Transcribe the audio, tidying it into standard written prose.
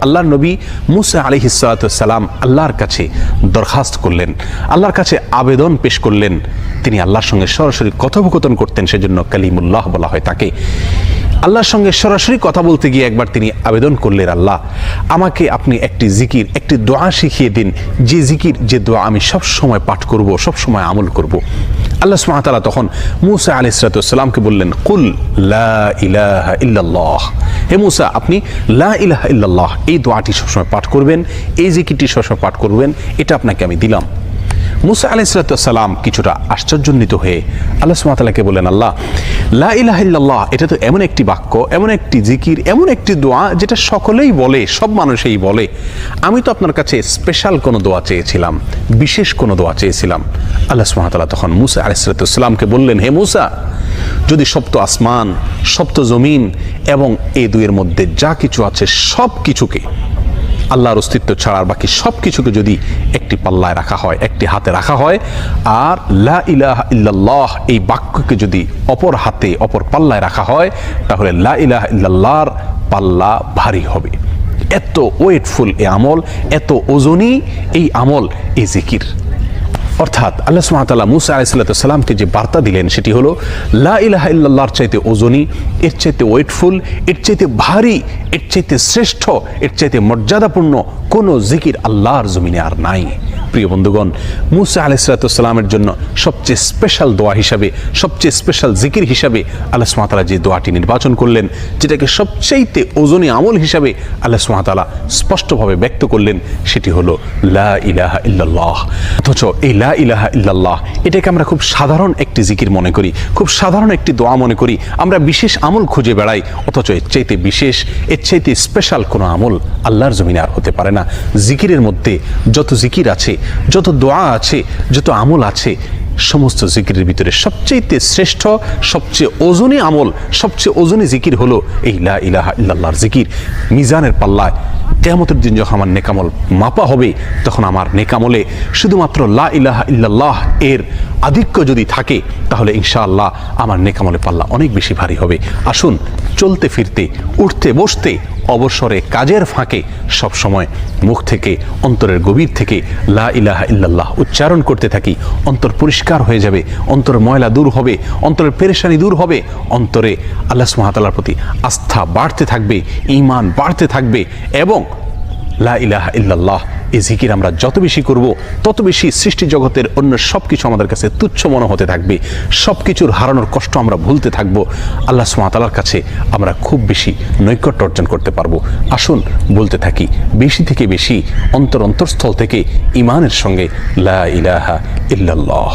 আল্লাহর নবী মুসা আলাইহিস সালাতু ওয়াস সালাম আল্লাহর কাছে দরখাস্ত করলেন, আল্লাহর কাছে আবেদন পেশ করলেন। তিনি আল্লাহর সঙ্গে সরাসরি কথোপকথন করতেন, সেজন্য কালিমুল্লাহ বলা হয় তাকে। আল্লাহর সঙ্গে সরাসরি কথা বলতে গিয়ে একবার তিনি আবেদন করলেন, আল্লাহ আমাকে আপনি একটি জিকির, একটি দোয়া শিখিয়ে দিন, যে জিকির, যে দোয়া আমি সব সময় পাঠ করব, সব সময় আমল করব। আল্লাহ সুবহানাহু ওয়া তাআলা তখন মুসা আলাইহিস সালাতু ওয়াস সালামকে বললেন, কুল লা ইলাহা ইল্লাল্লাহ, হে মুসা আপনি লা ইলাহা ইল্লাল্লাহ এই দোয়াটি সবসময় পাঠ করবেন, এই জিকিরটি সবসময় পাঠ করবেন, এটা আপনাকে আমি দিলাম। মুসা আলাইহিস সালাতু ওয়াস সালাম কিছুটা আশ্চর্যান্বিত হয়ে আল্লাহ সুবহানাহু ওয়া তাআলাকে বললেন, আল্লাহ লা ইলাহা ইল্লাল্লাহ এটা তো এমন একটি বাক্য, এমন একটি জিকির, এমন একটি দোয়া যেটা সকলেই বলে, সব মানুষই বলে। আমি তো আপনার কাছে স্পেশাল কোনো দোয়া চেয়েছিলাম, বিশেষ কোনো দোয়া চেয়েছিলাম। আল্লাহ সুবহানাহু ওয়া তাআলা তখন মুসা আলাইহিস সালাতু ওয়াস সালামকে বললেন, হে মুসা, যদি সপ্ত আসমান, সপ্ত জমিন এবং এই দুইয়ের মধ্যে যা কিছু আছে সব কিছুকে, আল্লাহর অস্তিত্ব ছাড়া বাকি সব কিছুকে যদি একটি পাল্লায় রাখা হয়, একটি হাতে রাখা হয়, আর লা ইলাহা ইল্লাল্লাহ এই বাক্যকে যদি অপর হাতে, অপর পাল্লায় রাখা হয়, তাহলে লা ইলাহা ইল্লাল্লাহর পাল্লা ভারী হবে। এত ওয়েটফুল এই আমল, এত ওজনী এই আমল, এই জিকির। অর্থাৎ আল্লাহ সুবহানাহু ওয়া তাআলা মুসা আলাইহিস সালাতু ওয়াস সালামকে যে বার্তা দিলেন সেটি হলো, লা ইলাহা ইল্লাল্লাহর চাইতে ওজনী, এর চাইতে ওয়েটফুল, এর চাইতে ভারী, এর চাইতে শ্রেষ্ঠ, এর চাইতে মর্যাদাপূর্ণ কোনো জিকির আল্লাহর জমিনে আর নাই। প্রিয় বন্ধুগণ, মুসা আলাইহিস সালাতু ওয়াস সালামের জন্য সবচেয়ে স্পেশাল দোয়া হিসাবে, সবচেয়ে স্পেশাল জিকির হিসাবে আল্লাহ সুবহানাহু ওয়া তাআলা যে দোয়াটি নির্বাচন করলেন, যেটাকে সবচাইতে ওজনী আমল হিসাবে আল্লাহ সুবহানাহু ওয়া তাআলা স্পষ্টভাবে ব্যক্ত করলেন, সেটি হলো লা ইলাহা ইল্লাল্লাহ। অথচ এই লা ইলাহা ইল্লাল্লাহ এটাকে আমরা খুব সাধারণ একটি জিকির মনে করি, খুব সাধারণ একটি দোয়া মনে করি, আমরা বিশেষ আমল খুঁজে বেড়াই। অথচ এর চাইতে বিশেষ, এর চাইতে স্পেশাল কোনো আমল আল্লাহর জমিনে আর হতে পারে না। জিকিরের মধ্যে যত জিকির আছে, যত দোয়া আছে, যত আমল আছে, সমস্ত জিকিরের ভিতরে সবচেয়ে শ্রেষ্ঠ, সবচেয়ে ওজনী আমল, সবচেয়ে ওজনী জিকির হলো এই লা ইলাহা ইল্লাল্লাহর জিকির। মিজানের পাল্লায় কিয়ামতের দিন যখন আমার নেকামল মাপা হবে, তখন আমার নেকামলে শুধুমাত্র লা ইলাহা ইল্লাল্লাহ এর আধিক্য যদি থাকে, তাহলে ইনশাআল্লাহ আমার নেকামলে পাল্লা অনেক বেশি ভারী হবে। আসুন চলতে ফিরতে, উঠতে বসতে, অবসরে, কাজের ফাঁকে সব সময় মুখ থেকে, অন্তরের গভীর থেকে লা ইলাহা ইল্লাল্লাহ উচ্চারণ করতে থাকি। অন্তর পরিষ্কার হয়ে যাবে, অন্তরের ময়লা দূর হবে, অন্তরের পেরেশানি দূর হবে, অন্তরে আল্লাহ সুবহানাহু ওয়া তাআলার প্রতি আস্থা বাড়তে থাকবে, ঈমান বাড়তে থাকবে। এবং লা ইলাহা ইল্লাল্লাহ এই জিকির আমরা যত বেশি করব, তত বেশি সৃষ্টি জগতের অন্য সব কিছু আমাদের কাছে তুচ্ছ মনে হতে থাকবে। সব কিছুর হারানোর কষ্ট আমরা ভুলতে থাকবো। আল্লাহ সুবহানাহু ওয়া তাআলার কাছে আমরা খুব বেশি নৈকট্য অর্জন করতে পারবো। আসুন বলতে থাকি বেশি থেকে বেশি, অন্তরস্থল থেকে ঈমানের সঙ্গে লা ইলাহা ইল্লাল্লাহ।